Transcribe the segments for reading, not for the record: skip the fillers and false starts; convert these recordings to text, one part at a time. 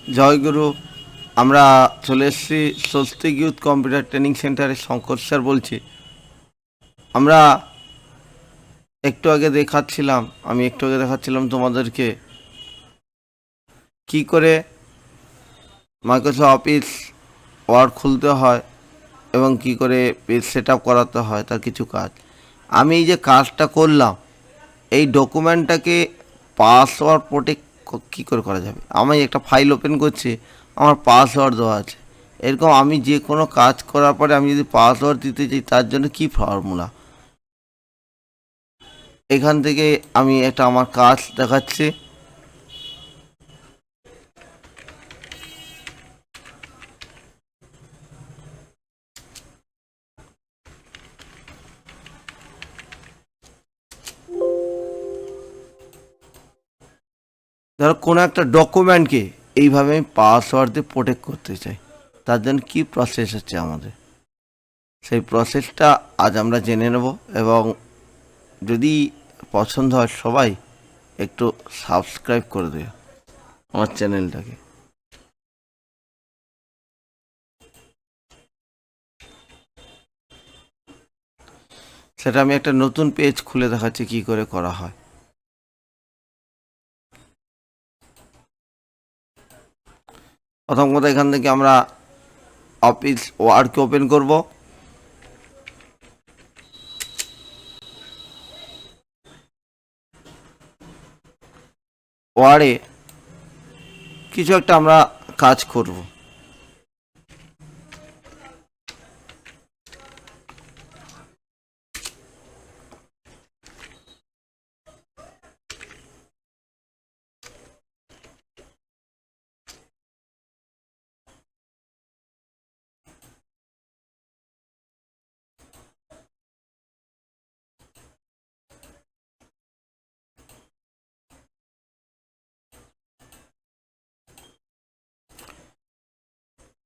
জয়গুরু। আমরা চলে এসেছি স্বস্তিক ইউথ কম্পিউটার ট্রেনিং সেন্টারের শঙ্কর স্যার বলছি। আমরা আমি একটু আগে দেখাচ্ছিলাম তোমাদেরকে কি করে মাইক্রোসফট অফিস ওয়ার্ড খুলতে হয় এবং কি করে পেজ সেট আপ করাতে হয় তার কিছু কাজ। আমি এই যে কাজটা করলাম, এই ডকুমেন্টটাকে পাসওয়ার্ড প্রোটেক্ট কী করে করা যাবে। আমি একটা ফাইল ওপেন করছি, আমার পাসওয়ার্ড দেওয়া আছে। এরকম আমি যে কোনো কাজ করার পরে আমি যদি পাসওয়ার্ড দিতে চাই, তার জন্য কি ফর্মুলা, এখান থেকে আমি একটা আমার কাজ দেখাচ্ছি। ধরো কোনো একটা ডকুমেন্টকে এইভাবে আমি পাসওয়ার্ড দিয়ে প্রোটেক্ট করতে চাই, তার জন্য কী প্রসেস হচ্ছে আমাদের, সেই প্রসেসটা আজ আমরা জেনে নেব। এবং যদি পছন্দ হয় সবাই একটু সাবস্ক্রাইব করে দেবে আমার চ্যানেলটাকে। সেটা আমি একটা নতুন পেজ খুলে দেখাচ্ছি কি করে করা হয়। প্রথম কথা, এখান থেকে আমরা অফিস ওয়ার্ডকে ওপেন করব। ওয়ার্ডে কিছু একটা আমরা কাজ করব।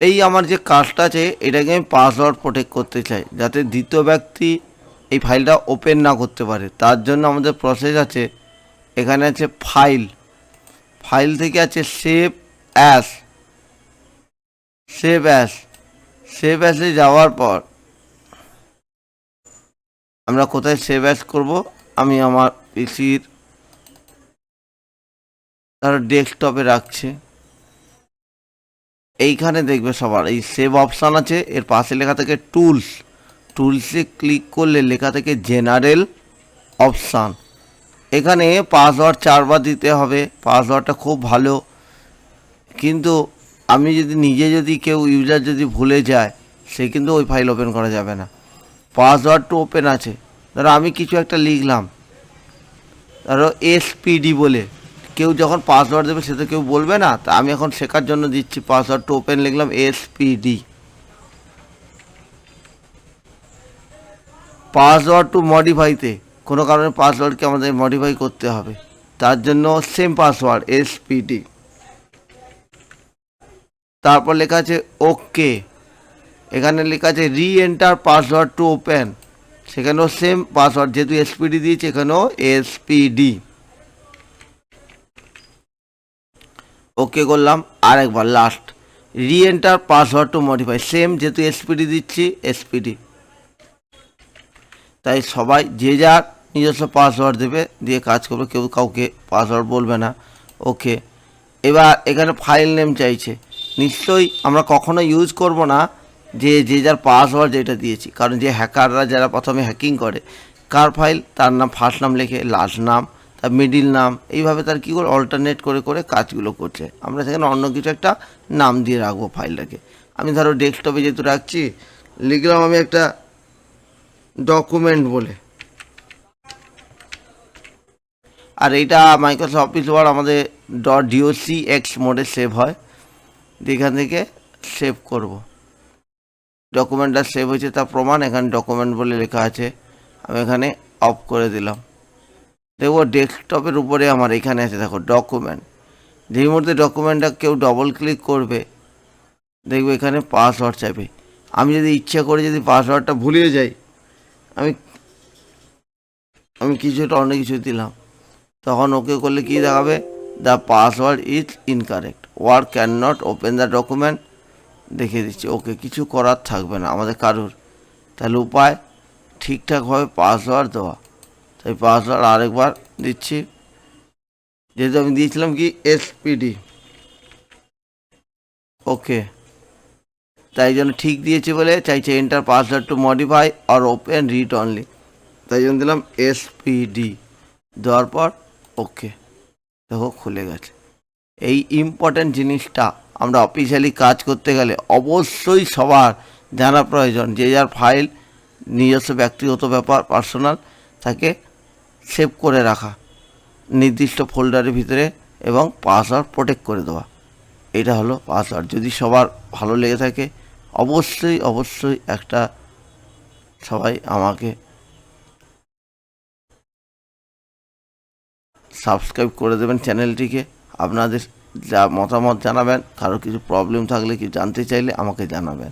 এই আমার যে কাজটা আছে, এটাকে আমি পাসওয়ার্ড প্রোটেক্ট করতে চাই, যাতে দ্বিতীয় ব্যক্তি এই ফাইলটা ওপেন না করতে পারে। তার জন্য আমাদের প্রসেস আছে, এখানে আছে ফাইল, ফাইল থেকে আছে save as, save as, save অ্যাসে যাওয়ার পর আমরা কোথায় সেভ অ্যাস করব, আমি আমার পিসির ধরো ডেস্কটপে রাখছি। এইখানে দেখবে সবার এই সেভ অপশান আছে, এর পাশে লেখা থাকে টুলস, টুলসে ক্লিক করলে লেখা থাকে জেনারেল অপশান। এখানে পাসওয়ার্ড 4বার দিতে হবে। পাসওয়ার্ডটা খুব ভালো, কিন্তু আমি যদি কেউ ইউজার যদি ভুলে যায়, সে কিন্তু ওই ফাইল ওপেন করা যাবে না। পাসওয়ার্ড টু ওপেন আছে, ধরো আমি কিছু একটা লিখলাম, ধরো এসপিডি বলে, কেউ যখন পাসওয়ার্ড দেবে সে তো কেউ বলবে না, তা আমি এখন শেখার জন্য দিচ্ছি। পাসওয়ার্ড টু ওপেন লিখলাম এসপিডি। পাসওয়ার্ড টু মডিফাইতে কোনো কারণে পাসওয়ার্ডকে আমাদের মডিফাই করতে হবে, তার জন্য সেম পাসওয়ার্ড এসপিডি। তারপর লেখা আছে ওকে, এখানে লেখা আছে re enter password to open, সেখানেও সেম পাসওয়ার্ড, যেহেতু এসপিডি দিয়েছে এখানেও এসপিডি। ওকে করলাম। আরেকবার last re enter password to modify, same, যেহেতু এসপিডি দিচ্ছি এসপিডি। তাই সবাই যে যার নিজস্ব পাসওয়ার্ড দেবে, দিয়ে কাজ করবে, কেউ কাউকে পাসওয়ার্ড বলবে না। ওকে। এবার এখানে ফাইল নেম চাইছে, নিশ্চয়ই আমরা কখনো ইউজ করব না যে যার পাসওয়ার্ড যেটা দিয়েছি, কারণ যে হ্যাকাররা যারা প্রথমে হ্যাকিং করে, কার ফাইল, তার নাম ফার্স্ট নাম লেখে, লাস্ট নাম, তার মিডিল নাম, এইভাবে তার কী করে অল্টারনেট করে করে কাজগুলো করছে। আমরা সেখানে অন্য কিছু একটা নাম দিয়ে রাখবো ফাইলটাকে। আমি ধরো ডেস্কটপে যেহেতু রাখছি, লিখলাম আমি একটা ডকুমেন্ট বলে। আর এইটা মাইক্রোসফট অফিস ওয়ার্ড আমাদের .docx মোডে সেভ হয়, এখান থেকে সেভ করব। ডকুমেন্টটা সেভ হয়েছে তার প্রমাণ, এখানে ডকুমেন্ট বলে লেখা আছে, আমি এখানে অফ করে দিলাম। দেখবো ডেস্কটপের উপরে আমার এখানে আছে, দেখো ডকুমেন্ট। যেই মুহূর্তে ডকুমেন্টটা কেউ ডবল ক্লিক করবে, দেখবো এখানে পাসওয়ার্ড চাইবে। আমি যদি ইচ্ছা করে যদি পাসওয়ার্ডটা ভুলিয়ে যাই, আমি আমি কিছুটা অন্য কিছু দিলাম, তখন ওকে করলে কি দেখাবে, the password is incorrect, work can not open the document দেখিয়ে দিচ্ছি। ওকে, কিছু করার থাকবে না আমাদের কারোর। তাহলে উপায় ঠিকঠাকভাবে পাসওয়ার্ড দেওয়া। তাই পাসওয়ার্ড আরেকবার দিচ্ছি, যেহেতু আমি দিয়েছিলাম কি SPD। ওকে, তাই জন্য ঠিক দিয়েছি বলে চাইছে enter password to modify R open read only, তাই জন্য দিলাম SPD। দেওয়ার পর ওকে, দেখো খুলে গেছে। এই ইম্পর্ট্যান্ট জিনিসটা আমরা অফিসিয়ালি কাজ করতে গেলে অবশ্যই সবার জানা প্রয়োজন। যে যার ফাইল নিজস্ব ব্যক্তিগত ব্যাপার পার্সোনাল তাকে সেভ করে রাখা নির্দিষ্ট ফোল্ডারের ভিতরে এবং পাসওয়ার্ড প্রোটেক্ট করে দেওয়া। এটা হলো পাসওয়ার্ড। যদি সবার ভালো লেগে থাকে অবশ্যই একটা সবাই আমাকে সাবস্ক্রাইব করে দেবেন চ্যানেলটিকে। আপনাদের যা মতামত জানাবেন, কারো কিছু প্রবলেম থাকলে কি জানতে চাইলে আমাকে জানাবেন।